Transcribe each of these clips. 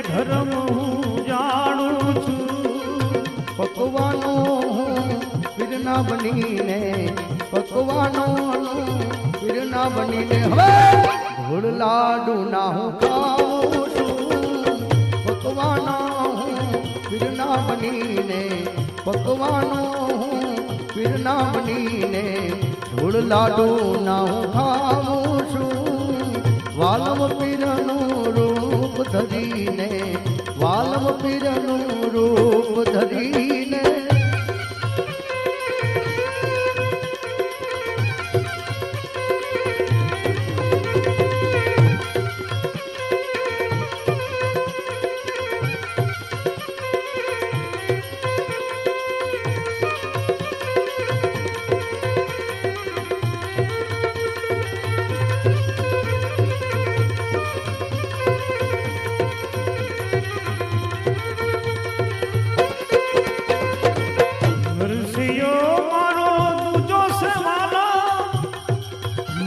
ધર્મ હું જાણું છું. પકવાનો પીરના બનીને, પકવાનો પીરના બનીને હવે ઘોડ લાડુ ના હું ખાઉં છું. પકવાનો પીરના બનીને, પકવાનો પીરના બનીને ઘોડ લાડુ ના હું ખાઉં છું. વાલમ પીરનું રૂપ ધરીને, વાલમ પીરનું રૂપ ધરીને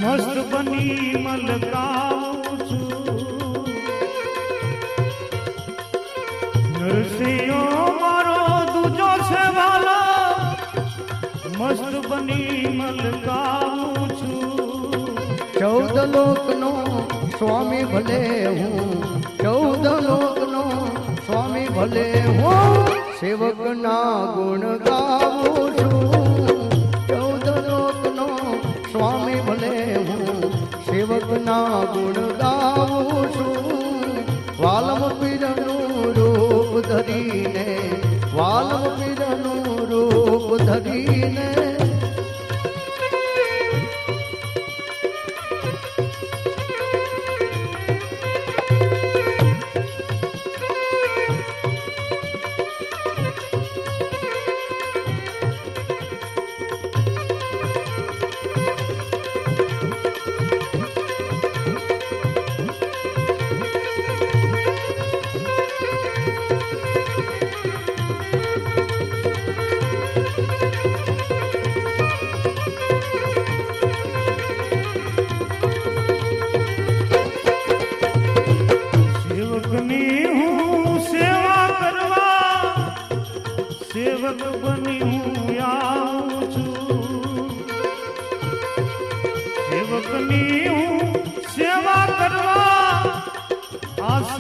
મસ્ત બની મલકાવું છું. નરસિંહો મારો દૂજો છે વાલો, મસ્ત બની મલકાવું છું. 14 લોકનો સ્વામી ભલે હું, 14 લોકનો સ્વામી ભલે હું, સેવકના ગુણ ગાવું છું. 14 લોકનો સ્વામી ભલે હું, સેવકના ગુણ ગાવું છું. વાલમ પીરનું રૂપ ધરીને, વાલમ પીરનું રૂપ ધરીને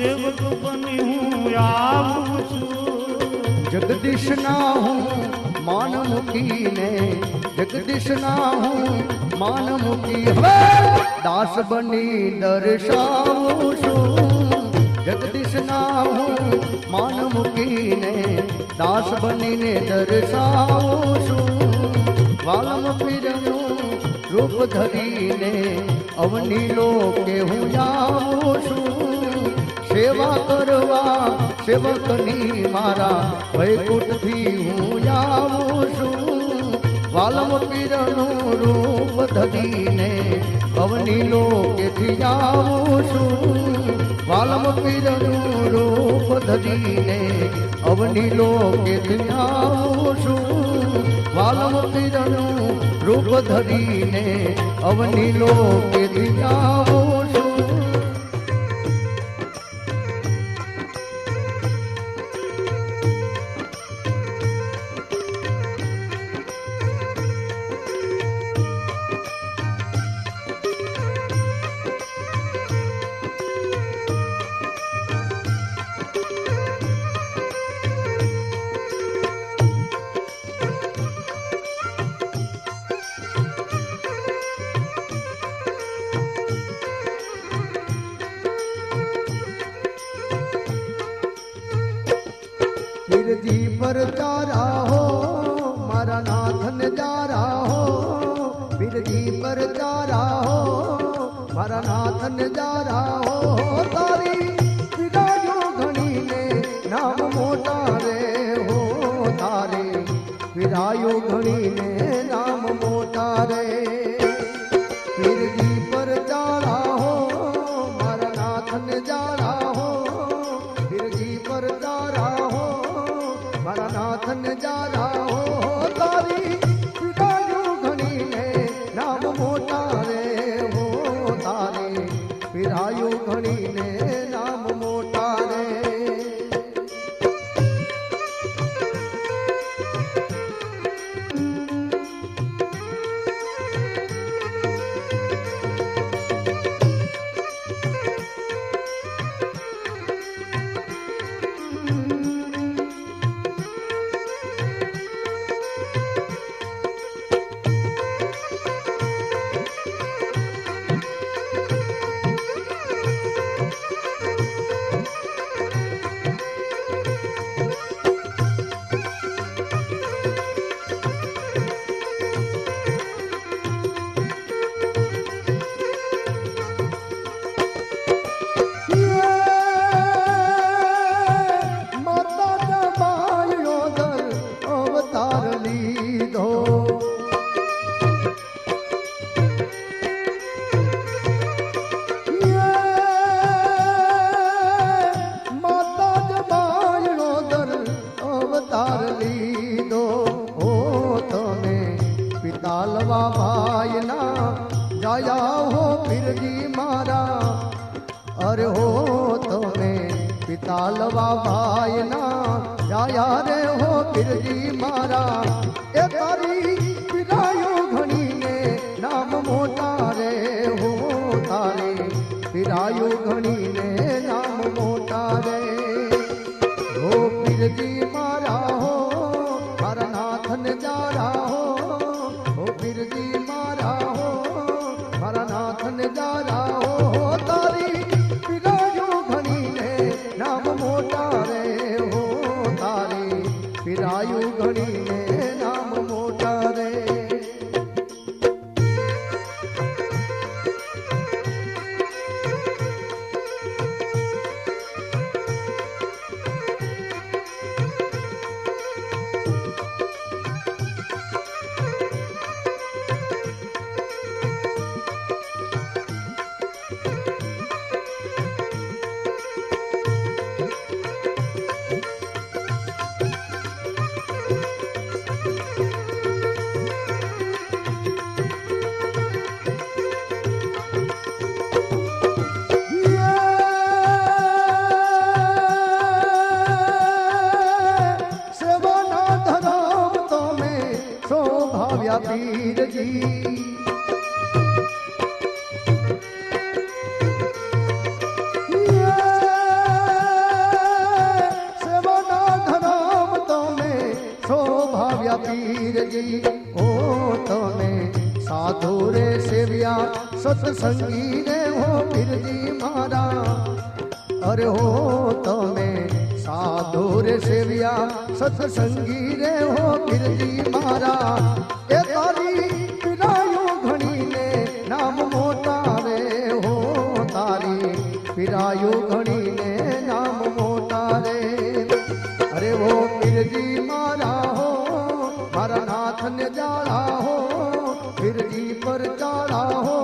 સેવક બની હું આવું છું. જગદીશ ના હું માન મૂકીને, જગદીશ ના હું માન મૂકી હવે દાસ બની દર્શાવું છું. જગદીશ ના હું માન મૂકીને દાસ બનીને દર્શાવું છું. વાલમ પીરનું રૂપ ધરીને અવની લોકે હું આવું છું. સેવા કરવા સેવકની મારા વૈકુંઠથી હું આવું છું. વાલમ પીરનું રૂપ ધરીને અવની લોકેથી આવું છું. વાલમ પીરનું રૂપ ધરીને અવની લોકેથી આવું છું. વાલમ પીરનું રૂપ ધરીને અવની લોકેથી આવું છું. પીરજી પર તારા હો મારા નાથન જારા હો. પીરજી પર તારા હો મારા નાથન જારા હો. તારી પીડાયો ઘણીને નામ મોટા રે હો. તારે પીડાયો ઘણીને નામ મોટા રે. પીરજી પર તારા હો મારા નાથન જારા હો. પીરજી પર તારા હો મારા નાથન જારા હો. તારી પીડાયો ઘણીને નામ મોટા રે હો. તારે પીડાયો ઘણીને નામ મોટા રે. પિતાલવા ભાઈના જાયા હો પીરજી મારા. અરે હો તમે પિતાલવા ભાઈના જાયા રે હો પીરજી મારા. એ તારી પીરાયો ઘણીને નામ મોટા રે હો. તારે પીરાયો ઘણીને નામ મોટા રે હો. પીરજી મારા હો મારા નાથન જારા હો. પીરજી મારા હો મારા નાથન જારા હો. તારી પીરાયો ઘણીને નામ મોટા રે હો. તારી પીરાયો ઘણીને નામ મોટા રે. સત્સંગી રે હો પીરજી મારા અરે હો તમે સાધુ રે સેવ્યા સત્સંગી રે હો પીરજી મારા એ તારી પીરાયો ઘણીને નામ મોટા રે હો તારી પીરાયો ઘણીને નામ મોટા રે અરે હો પીરજી મારા હો મારા નાથને જાળા હો પીરજી પર જાળા હો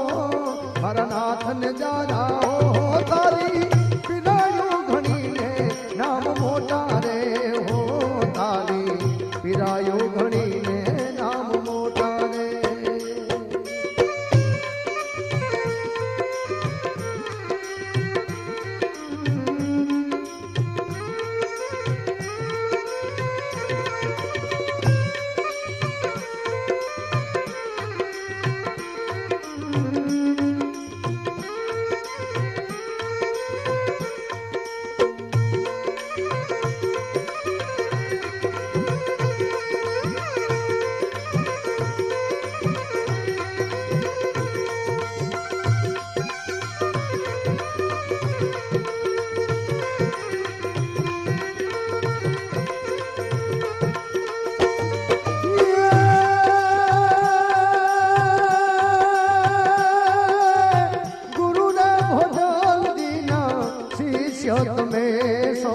મારા નાથને જાળા હો તારી પીરાયો ઘણીને નામ મોટા રે હો તારી પીરાયો ઘણીને નામ મોટા રે તમે સો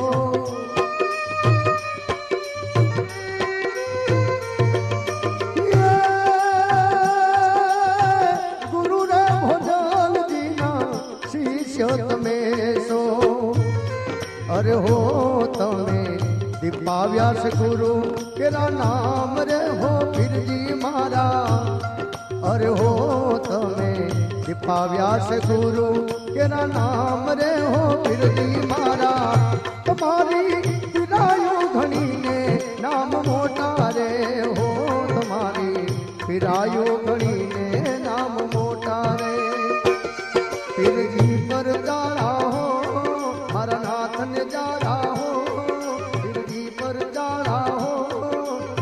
ગુરુ રે ભોજન દીના શિષ્ય તમે સો અરે હો તમે દીપાવ્યા છે ગુરુ કેરા નામ રે હો પીરજી મારા અરે હો તમે દીપાવ્યા છે ગુરુ કેરા નામ રે હો પીરજી મારા તમારી પીરાયો ઘણીને નામ મોટા રે હો તમારી પીરાયો ઘણીને નામ મોટા રે પીરજી પર જાળા હો મારા નાથને જાળા હો પીરજી પર જાળા હો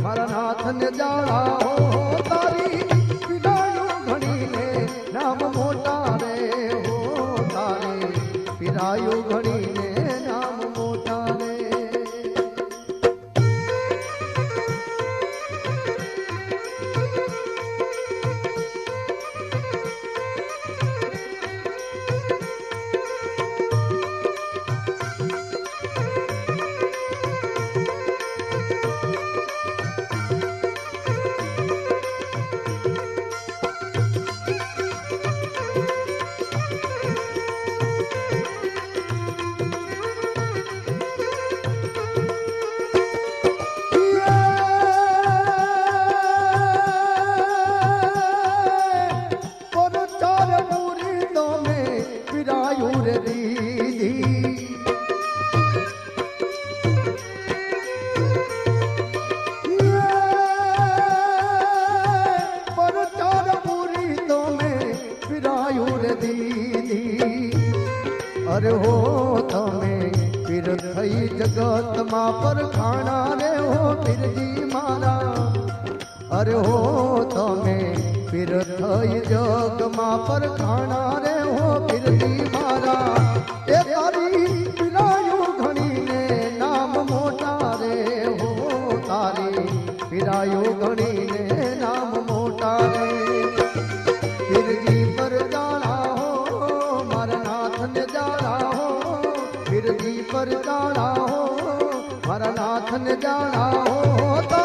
મારા નાથને જાળા હો તારી પીરાયો ઘણીને નામ મોટા રે હો તારી પીરાયો ઘણીને નામ મોટા રે અરે હો તમે પીર થઈ જગતમાં પરખાણા રે હો પીરજી મારા અરે હો તમે પીર થઈ જગમાં પરખાણા રે હો પીરજી મારા એ તારી પીરાયો ઘણીને નામ મોટા રે હો તારી પીરાયો ઘણીને નામ મોટા રે પીરજી પર જાળા હો મારા નાથને જાળા હો પીરજી પર જાળા હો મારા નાથને જાળા હો